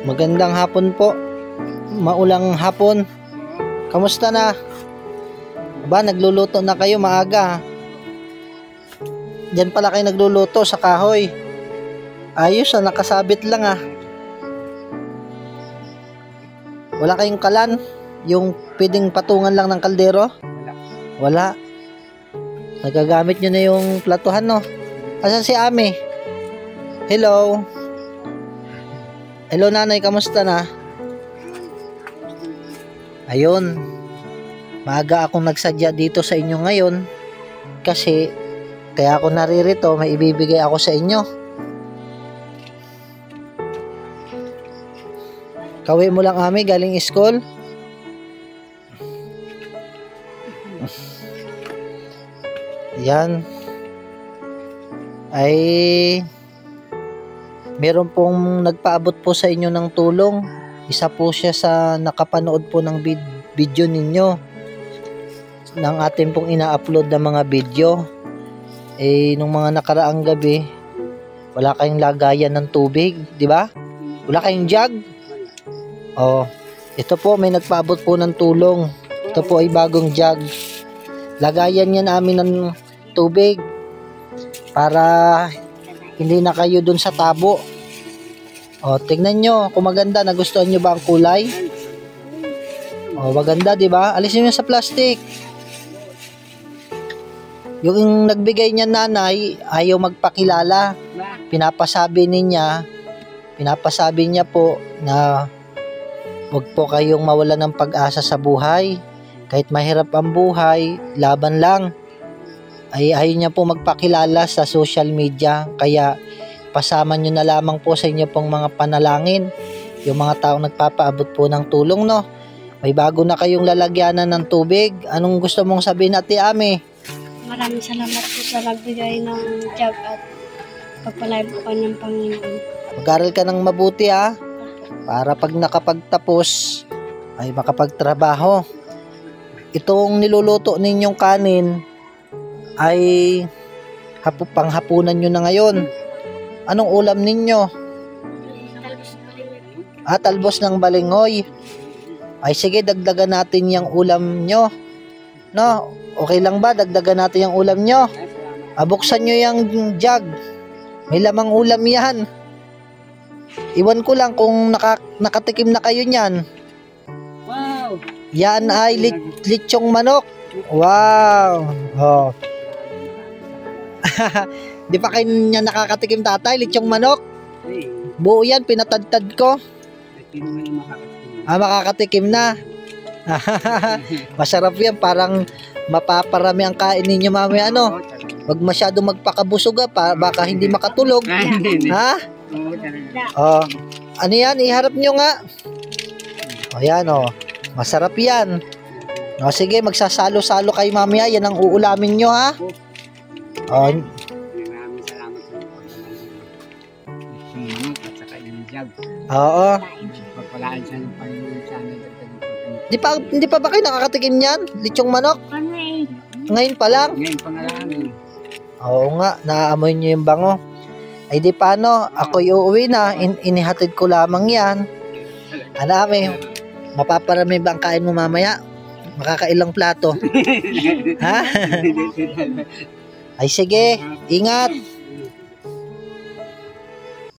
Magandang hapon po. Maulang hapon. Kamusta na? Ba, nagluluto na kayo maaga. Diyan pala kayo nagluluto sa kahoy. Ayos nakasabit lang Wala kayong kalan? Yung pwedeng patungan lang ng kaldero? Wala. Nagagamit nyo na yung platuhan, no? Asan si Ami? Hello? Hello, nanay. Kamusta na? Ayun. Maaga akong nagsadya dito sa inyo ngayon. Kasi, kaya ako naririto, may ibibigay ako sa inyo. Kauwi mo lang, Ami, galing school? Yan. Ay meron pong nagpaabot po sa inyo ng tulong. Isa po siya sa nakapanood po ng video ninyo, ng ating pong ina-upload na mga video. Nung mga nakaraang gabi, wala kayong lagayan ng tubig, di ba? Wala kayong jug? Ito po, may nagpaabot po ng tulong. Ito po ay bagong jug. Lagayan niya namin ng tubig para hindi na kayo dun sa tabo. Tingnan nyo kung maganda. Nagustuhan nyo ba ang kulay? Maganda, di ba? Alisin nyo sa plastic. Yung nagbigay niya nanay ayaw magpakilala. Pinapasabi niya po na wag po kayong mawala ng pag-asa sa buhay. Kahit mahirap ang buhay, laban lang. Ayaw niya po magpakilala sa social media. Kaya pasama nyo na lamang po sa inyo pong mga panalangin yung mga taong nagpapaabot po ng tulong, no? May bago na kayong lalagyanan ng tubig. Anong gusto mong sabihin, Ate Ami? Maraming salamat po sa nagbigay ng jug at pagpalay po ka ng Panginoon. Mag-aral ka ng mabuti, para pag nakapagtapos ay makapagtrabaho. Itong niluluto ninyong kanin ay panghapunan nyo na ngayon. Anong ulam ninyo? Talbos ng balingoy. Ay sige, dagdagan natin yung ulam nyo. No? Okay lang ba? Dagdagan natin yung ulam nyo. Buksan nyo yung jug. May lamang ulam yan. Iwan ko lang kung nakatikim na kayo nyan. Wow! Yan ay lechong manok. Wow! Di pa kayo niya nakakatikim, tatay? Lechong manok? Buo yan, pinatadtad ko. Makakatikim na. Masarap yan, parang mapaparami ang kain ninyo mamaya, Wag masyadong magpakabusog, baka hindi makatulog. Ha? Ano yan? Iharap nyo nga. Yan, masarap yan. Sige, magsasalo-salo kayo mamaya. Yan ang uulamin nyo, ha? Maraming salamat sa mga at saka yung jug. Oo. Pagpalaan siya ng Panginoon sana. Hindi pa ba kayo nakakatikim yan? Lechong manok? Ngayon pa lang? Ngayon pa nga lang. Oo nga, naaamoy nyo yung bango. Ay di paano, ako'y uuwi na. Inihatid ko lamang yan. Alami, mapaparami ba ang kain mo mamaya? Makakailang plato? Ha? Ay sige, ingat.